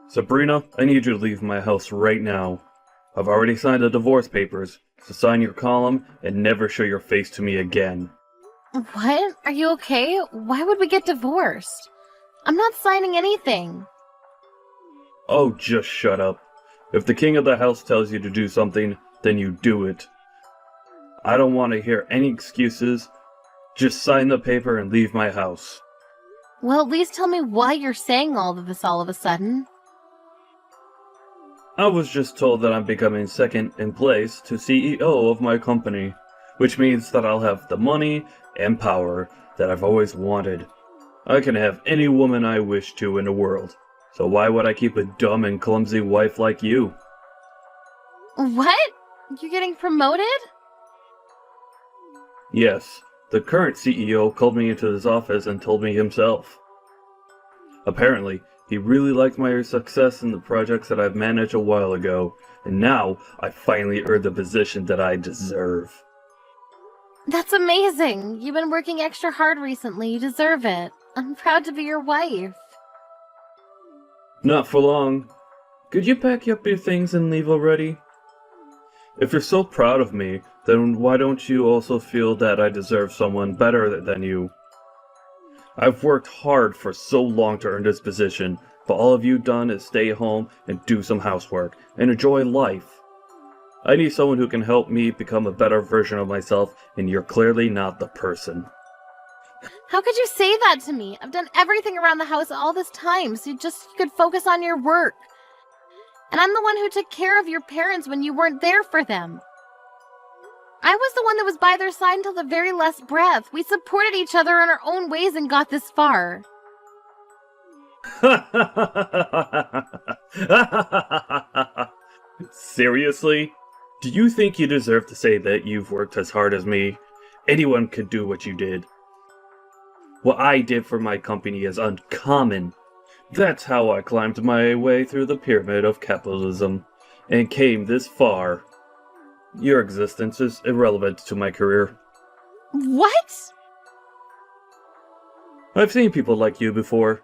Sabrina, I need you to leave my house right now. I've already signed the divorce papers, so sign your column and never show your face to me again. What? Are you okay? Why would we get divorced? I'm not signing anything. Oh, just shut up. If the king of the house tells you to do something, then you do it. I don't want to hear any excuses. Just sign the paper and leave my house. Well, at least tell me why you're saying all of this all of a sudden. I was just told that I'm becoming second in place to CEO of my company, which means that I'll have the money and power that I've always wanted. I can have any woman I wish to in the world, so why would I keep a dumb and clumsy wife like you? What? You're getting promoted? Yes, the current CEO called me into his office and told me himself. Apparently, he really liked my success in the projects that I've managed a while ago, and now I finally earned the position that I deserve. That's amazing. You've been working extra hard recently. You deserve it. I'm proud to be your wife. Not for long. Could you pack up your things and leave already? If you're so proud of me, then why don't you also feel that I deserve someone better than you? I've worked hard for so long to earn this position, but all of you done is stay home and do some housework and enjoy life. I need someone who can help me become a better version of myself, and you're clearly not the person. How could you say that to me? I've done everything around the house all this time, so you could focus on your work. And I'm the one who took care of your parents when you weren't there for them. I was the one that was by their side until the very last breath. We supported each other in our own ways and got this far. Seriously? Do you think you deserve to say that you've worked as hard as me? Anyone could do what you did. What I did for my company is uncommon. That's how I climbed my way through the pyramid of capitalism and came this far. Your existence is irrelevant to my career. What? I've seen people like you before.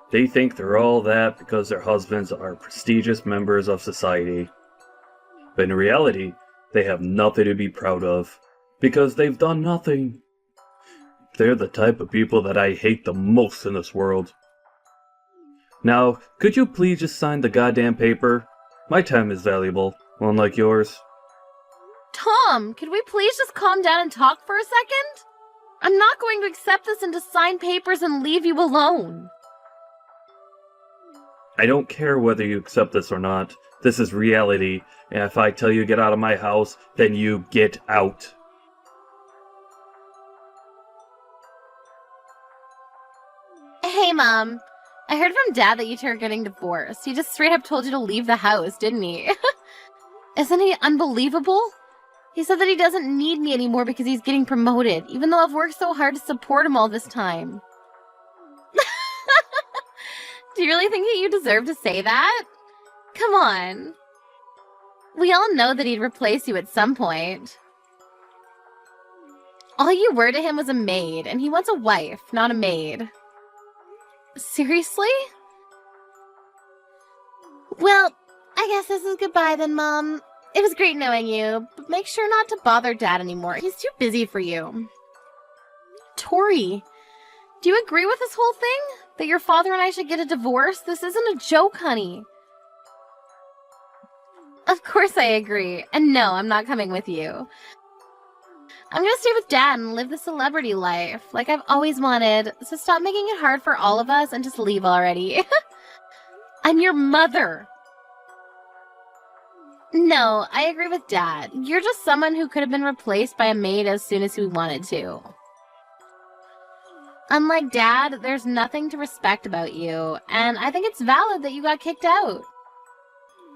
They think they're all that because their husbands are prestigious members of society. But in reality, they have nothing to be proud of, because they've done nothing. They're the type of people that I hate the most in this world. Now, could you please just sign the goddamn paper? My time is valuable, unlike yours. Tom, could we please just calm down and talk for a second? I'm not going to accept this and to sign papers and leave you alone. I don't care whether you accept this or not. This is reality, and if I tell you to get out of my house, then you get out. Hey, Mom. I heard from Dad that you two are getting divorced. He just straight up told you to leave the house, didn't he? Isn't he unbelievable? He said that he doesn't need me anymore because he's getting promoted, even though I've worked so hard to support him all this time. Do you really think that you deserve to say that? Come on. We all know that he'd replace you at some point. All you were to him was a maid, and he wants a wife, not a maid. Seriously? Well, I guess this is goodbye then, Mom. It was great knowing you, but make sure not to bother Dad anymore. He's too busy for you. Tori, do you agree with this whole thing? That your father and I should get a divorce? This isn't a joke, honey. Of course I agree. And no, I'm not coming with you. I'm gonna stay with Dad and live the celebrity life, like I've always wanted, so stop making it hard for all of us and just leave already. I'm your mother. No, I agree with Dad. You're just someone who could have been replaced by a maid as soon as we wanted to. Unlike Dad, there's nothing to respect about you, and I think it's valid that you got kicked out.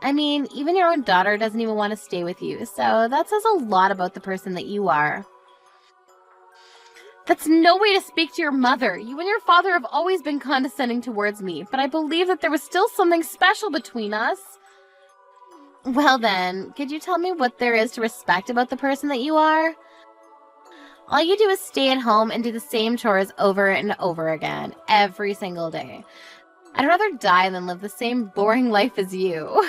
I mean, even your own daughter doesn't even want to stay with you, so that says a lot about the person that you are. That's no way to speak to your mother. You and your father have always been condescending towards me, but I believe that there was still something special between us. Well then, could you tell me what there is to respect about the person that you are? All you do is stay at home and do the same chores over and over again, every single day. I'd rather die than live the same boring life as you.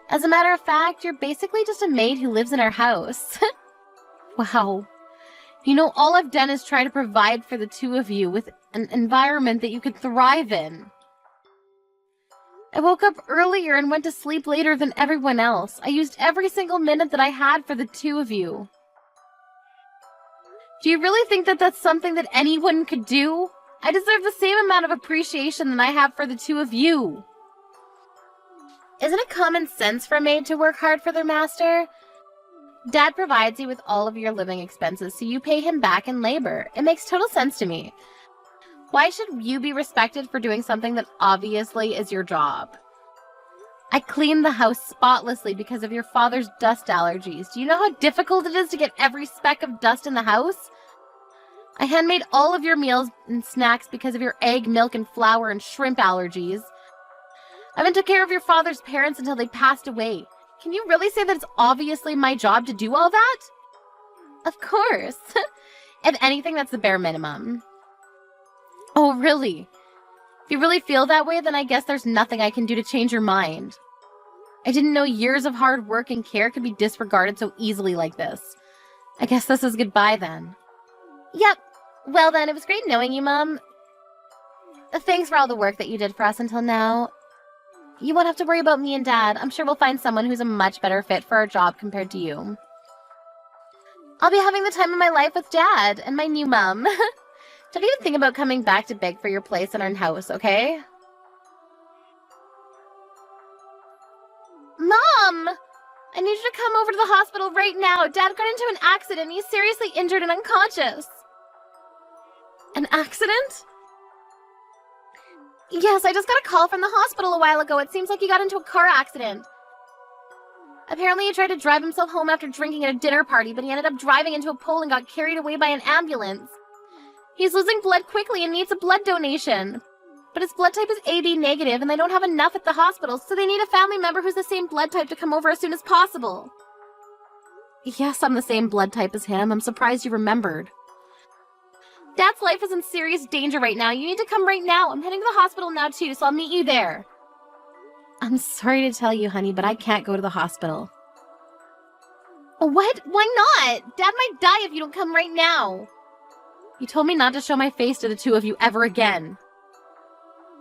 As a matter of fact, you're basically just a maid who lives in our house. Wow. You know, all I've done is try to provide for the two of you with an environment that you could thrive in. I woke up earlier and went to sleep later than everyone else. I used every single minute that I had for the two of you. Do you really think that that's something that anyone could do? I deserve the same amount of appreciation that I have for the two of you. Isn't it common sense for a maid to work hard for their master? Dad provides you with all of your living expenses, so you pay him back in labor. It makes total sense to me. Why should you be respected for doing something that obviously is your job? I cleaned the house spotlessly because of your father's dust allergies. Do you know how difficult it is to get every speck of dust in the house? I handmade all of your meals and snacks because of your egg, milk, and flour and shrimp allergies. I even took care of your father's parents until they passed away. Can you really say that it's obviously my job to do all that? Of course. If anything, that's the bare minimum. Oh, really? If you really feel that way, then I guess there's nothing I can do to change your mind. I didn't know years of hard work and care could be disregarded so easily like this. I guess this is goodbye then. Yep. Well then, it was great knowing you, Mom. Thanks for all the work that you did for us until now. You won't have to worry about me and Dad. I'm sure we'll find someone who's a much better fit for our job compared to you. I'll be having the time of my life with Dad and my new mom. Don't even think about coming back to beg for your place in our house, okay? Mom! I need you to come over to the hospital right now. Dad got into an accident. He's seriously injured and unconscious. An accident? Yes, I just got a call from the hospital a while ago. It seems like he got into a car accident. Apparently he tried to drive himself home after drinking at a dinner party, but he ended up driving into a pole and got carried away by an ambulance. He's losing blood quickly and needs a blood donation. But his blood type is AB negative, and they don't have enough at the hospital, so they need a family member who's the same blood type to come over as soon as possible. Yes, I'm the same blood type as him. I'm surprised you remembered. Dad's life is in serious danger right now. You need to come right now. I'm heading to the hospital now, too, so I'll meet you there. I'm sorry to tell you, honey, but I can't go to the hospital. What? Why not? Dad might die if you don't come right now. You told me not to show my face to the two of you ever again.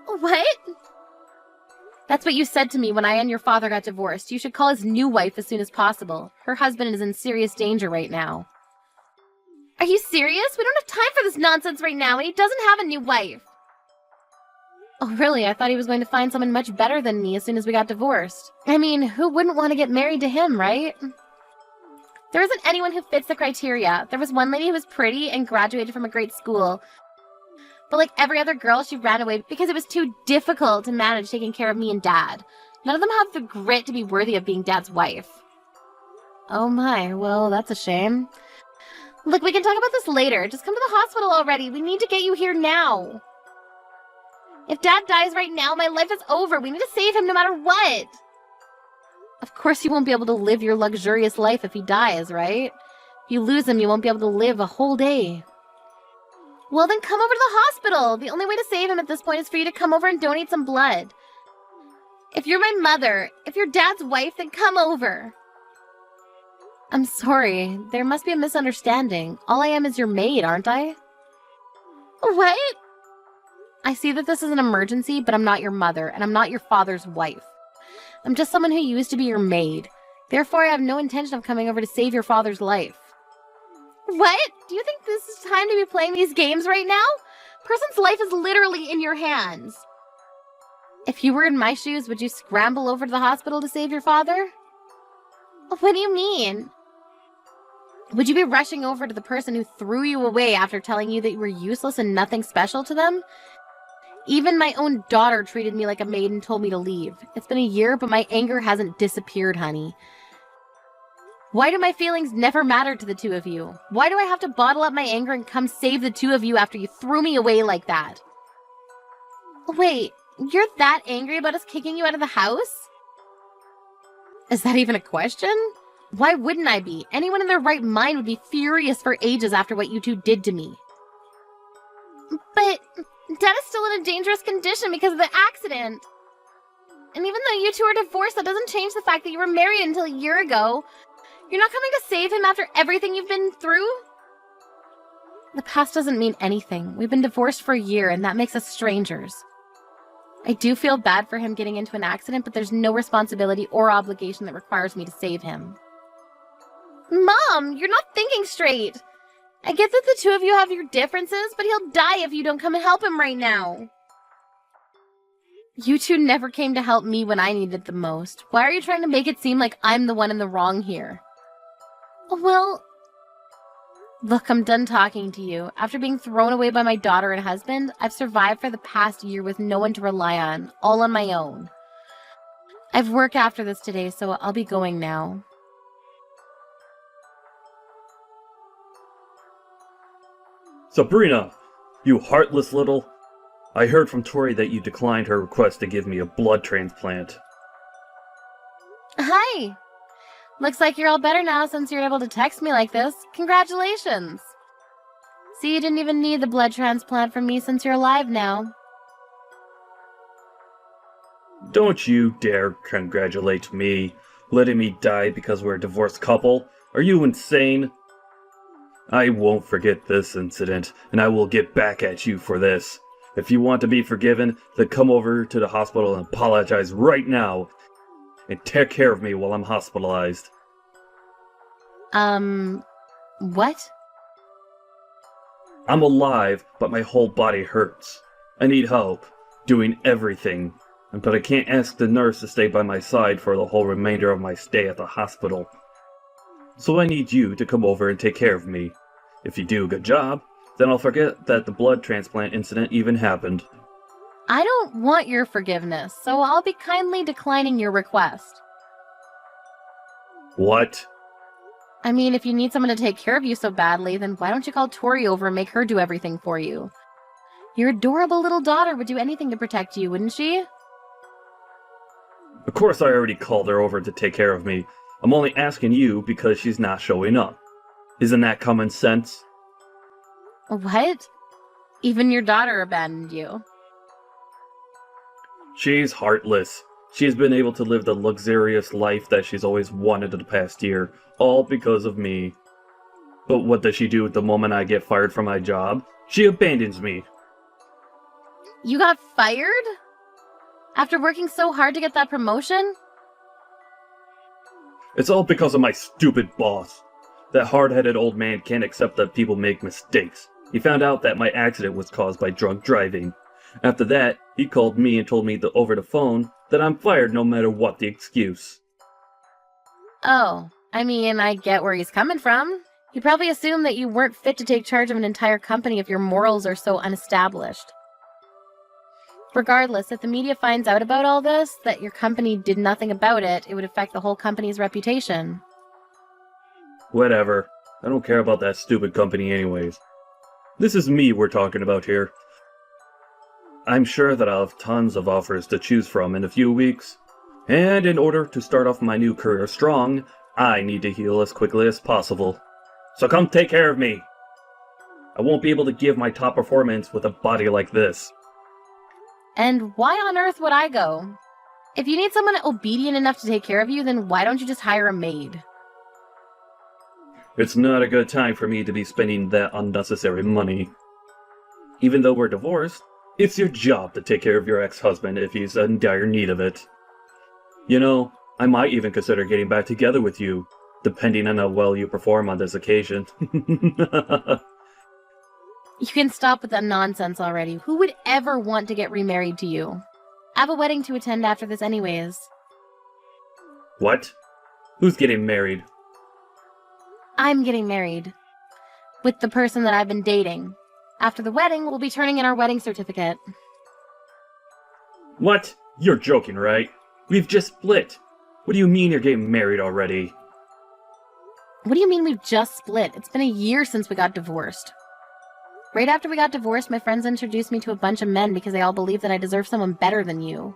What? That's what you said to me when I and your father got divorced. You should call his new wife as soon as possible. Her husband is in serious danger right now. Are you serious? We don't have time for this nonsense right now, and he doesn't have a new wife. Oh, really? I thought he was going to find someone much better than me as soon as we got divorced. I mean, who wouldn't want to get married to him, right? There isn't anyone who fits the criteria. There was one lady who was pretty and graduated from a great school. But like every other girl, she ran away because it was too difficult to manage taking care of me and Dad. None of them have the grit to be worthy of being Dad's wife. Oh my, well, that's a shame. Look, we can talk about this later. Just come to the hospital already. We need to get you here now. If Dad dies right now, my life is over. We need to save him no matter what. Of course you won't be able to live your luxurious life if he dies, right? If you lose him, you won't be able to live a whole day. Well, then come over to the hospital. The only way to save him at this point is for you to come over and donate some blood. If you're my mother, if you're Dad's wife, then come over. I'm sorry. There must be a misunderstanding. All I am is your maid, aren't I? What? I see that this is an emergency, but I'm not your mother, and I'm not your father's wife. I'm just someone who used to be your maid. Therefore, I have no intention of coming over to save your father's life. What? Do you think this is time to be playing these games right now? Person's life is literally in your hands. If you were in my shoes, would you scramble over to the hospital to save your father? What do you mean? Would you be rushing over to the person who threw you away after telling you that you were useless and nothing special to them? Even my own daughter treated me like a maid and told me to leave. It's been a year, but my anger hasn't disappeared, honey. Why do my feelings never matter to the two of you? Why do I have to bottle up my anger and come save the two of you after you threw me away like that? Wait, you're that angry about us kicking you out of the house? Is that even a question? Why wouldn't I be? Anyone in their right mind would be furious for ages after what you two did to me. But Dad is still in a dangerous condition because of the accident. And even though you two are divorced, that doesn't change the fact that you were married until a year ago. You're not coming to save him after everything you've been through? The past doesn't mean anything. We've been divorced for a year, and that makes us strangers. I do feel bad for him getting into an accident, but there's no responsibility or obligation that requires me to save him. Mom, you're not thinking straight. I get that the two of you have your differences, but he'll die if you don't come and help him right now. You two never came to help me when I needed it the most. Why are you trying to make it seem like I'm the one in the wrong here? Well, look, I'm done talking to you. After being thrown away by my daughter and husband, I've survived for the past year with no one to rely on, all on my own. I've work after this today, so I'll be going now. Sabrina, you heartless little... I heard from Tori that you declined her request to give me a blood transplant. Hi! Looks like you're all better now since you're able to text me like this. Congratulations! See, you didn't even need the blood transplant from me since you're alive now. Don't you dare congratulate me, letting me die because we're a divorced couple. Are you insane? I won't forget this incident, and I will get back at you for this. If you want to be forgiven, then come over to the hospital and apologize right now. And take care of me while I'm hospitalized. What? I'm alive, but my whole body hurts. I need help, doing everything. But I can't ask the nurse to stay by my side for the whole remainder of my stay at the hospital. So I need you to come over and take care of me. If you do a good job, then I'll forget that the blood transplant incident even happened. I don't want your forgiveness, so I'll be kindly declining your request. What? I mean, if you need someone to take care of you so badly, then why don't you call Tori over and make her do everything for you? Your adorable little daughter would do anything to protect you, wouldn't she? Of course I already called her over to take care of me. I'm only asking you because she's not showing up. Isn't that common sense? What? Even your daughter abandoned you. She's heartless. She has been able to live the luxurious life that she's always wanted in the past year, all because of me. But what does she do at the moment I get fired from my job? She abandons me. You got fired? After working so hard to get that promotion? It's all because of my stupid boss. That hard-headed old man can't accept that people make mistakes. He found out that my accident was caused by drunk driving. After that, he called me and told me over the phone that I'm fired no matter what the excuse. Oh, I mean, I get where he's coming from. He probably assumed that you weren't fit to take charge of an entire company if your morals are so unestablished. Regardless, if the media finds out about all this, that your company did nothing about it, it would affect the whole company's reputation. Whatever. I don't care about that stupid company anyways. This is me we're talking about here. I'm sure that I'll have tons of offers to choose from in a few weeks. And in order to start off my new career strong, I need to heal as quickly as possible. So come take care of me. I won't be able to give my top performance with a body like this. And why on earth would I go? If you need someone obedient enough to take care of you, then why don't you just hire a maid? It's not a good time for me to be spending that unnecessary money. Even though we're divorced, it's your job to take care of your ex-husband if he's in dire need of it. You know, I might even consider getting back together with you, depending on how well you perform on this occasion. You can stop with that nonsense already. Who would ever want to get remarried to you? I have a wedding to attend after this anyways. What? Who's getting married? I'm getting married. With the person that I've been dating. After the wedding, we'll be turning in our wedding certificate. What? You're joking, right? We've just split. What do you mean you're getting married already? What do you mean we've just split? It's been a year since we got divorced. Right after we got divorced, my friends introduced me to a bunch of men because they all believe that I deserve someone better than you.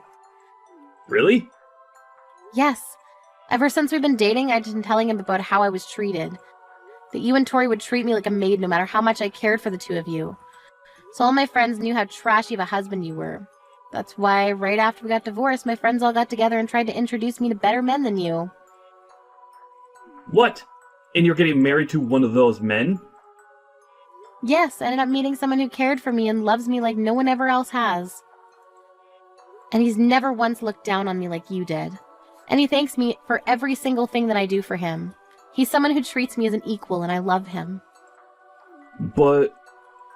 Really? Yes. Ever since we've been dating, I've been telling him about how I was treated. That you and Tori would treat me like a maid no matter how much I cared for the two of you. So all my friends knew how trashy of a husband you were. That's why right after we got divorced, my friends all got together and tried to introduce me to better men than you. What? And you're getting married to one of those men? Yes, I ended up meeting someone who cared for me and loves me like no one ever else has. And he's never once looked down on me like you did. And he thanks me for every single thing that I do for him. He's someone who treats me as an equal, and I love him. But...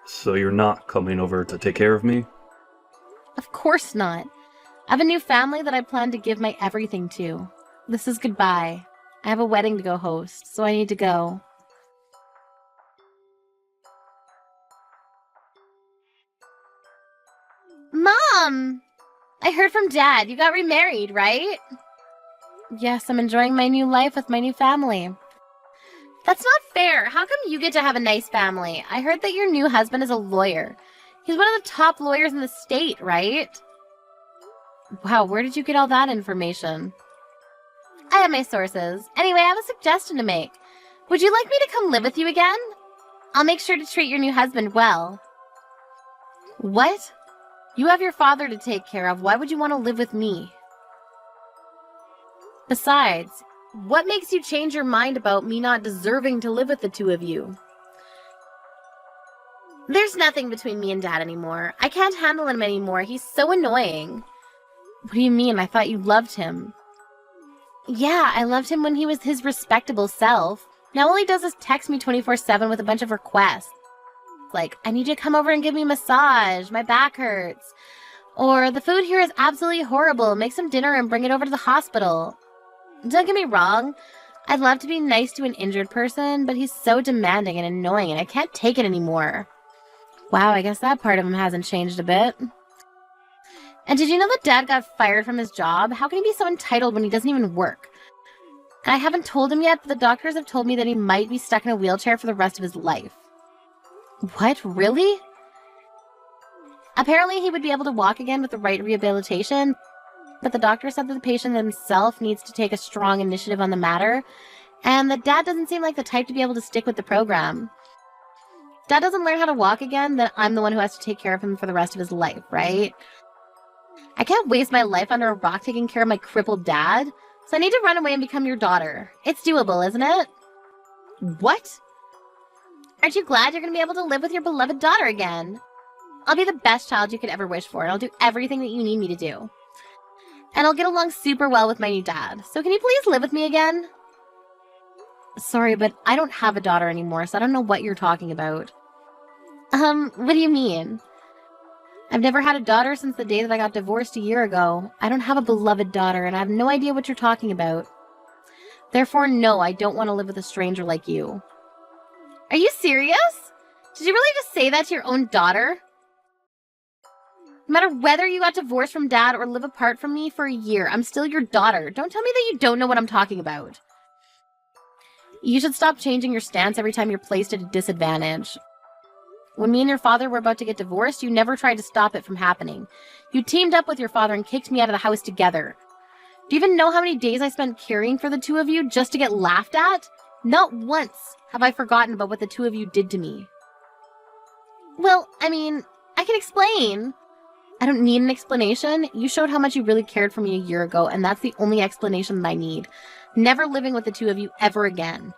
so you're not coming over to take care of me? Of course not. I have a new family that I plan to give my everything to. This is goodbye. I have a wedding to go host, so I need to go. Mom! I heard from Dad. You got remarried, right? Yes, I'm enjoying my new life with my new family. That's not fair. How come you get to have a nice family? I heard that your new husband is a lawyer. He's one of the top lawyers in the state, right? Wow, where did you get all that information? I have my sources. Anyway, I have a suggestion to make. Would you like me to come live with you again? I'll make sure to treat your new husband well. What? You have your father to take care of. Why would you want to live with me? Besides, what makes you change your mind about me not deserving to live with the two of you? There's nothing between me and Dad anymore. I can't handle him anymore. He's so annoying. What do you mean? I thought you loved him. Yeah, I loved him when he was his respectable self. Now all he does is text me 24/7 with a bunch of requests. Like, I need you to come over and give me a massage. My back hurts. Or, the food here is absolutely horrible. Make some dinner and bring it over to the hospital. Don't get me wrong. I'd love to be nice to an injured person, but he's so demanding and annoying and I can't take it anymore. Wow, I guess that part of him hasn't changed a bit. And did you know that Dad got fired from his job? How can he be so entitled when he doesn't even work? And I haven't told him yet, but the doctors have told me that he might be stuck in a wheelchair for the rest of his life. What? Really? Apparently he would be able to walk again with the right rehabilitation, but the doctor said that the patient himself needs to take a strong initiative on the matter, and that Dad doesn't seem like the type to be able to stick with the program. Dad doesn't learn how to walk again, then I'm the one who has to take care of him for the rest of his life, right? I can't waste my life under a rock taking care of my crippled dad, so I need to run away and become your daughter. It's doable, isn't it? What? Aren't you glad you're going to be able to live with your beloved daughter again? I'll be the best child you could ever wish for, and I'll do everything that you need me to do. And I'll get along super well with my new dad. So can you please live with me again? Sorry, but I don't have a daughter anymore, so I don't know what you're talking about. What do you mean? I've never had a daughter since the day that I got divorced a year ago. I don't have a beloved daughter, and I have no idea what you're talking about. Therefore, no, I don't want to live with a stranger like you. Are you serious? Did you really just say that to your own daughter? No matter whether you got divorced from Dad or live apart from me for a year, I'm still your daughter. Don't tell me that you don't know what I'm talking about. You should stop changing your stance every time you're placed at a disadvantage. When me and your father were about to get divorced, you never tried to stop it from happening. You teamed up with your father and kicked me out of the house together. Do you even know how many days I spent caring for the two of you just to get laughed at? Not once have I forgotten about what the two of you did to me. Well, I mean, I can explain. I don't need an explanation. You showed how much you really cared for me a year ago, and that's the only explanation that I need. Never living with the two of you ever again.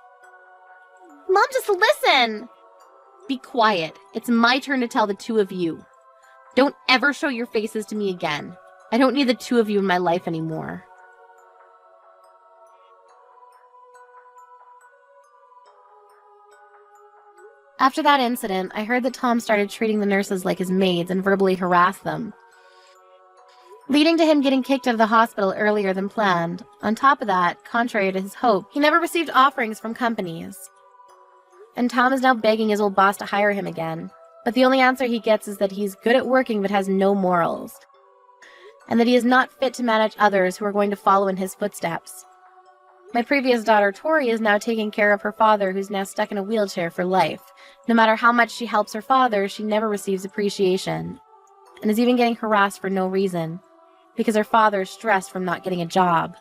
Mom, just listen! Be quiet. It's my turn to tell the two of you. Don't ever show your faces to me again. I don't need the two of you in my life anymore. After that incident, I heard that Tom started treating the nurses like his maids and verbally harassed them, leading to him getting kicked out of the hospital earlier than planned. On top of that, contrary to his hope, he never received offerings from companies. And Tom is now begging his old boss to hire him again. But the only answer he gets is that he's good at working but has no morals, and that he is not fit to manage others who are going to follow in his footsteps. My previous daughter, Tori, is now taking care of her father, who's now stuck in a wheelchair for life. No matter how much she helps her father, she never receives appreciation, and is even getting harassed for no reason, because her father is stressed from not getting a job.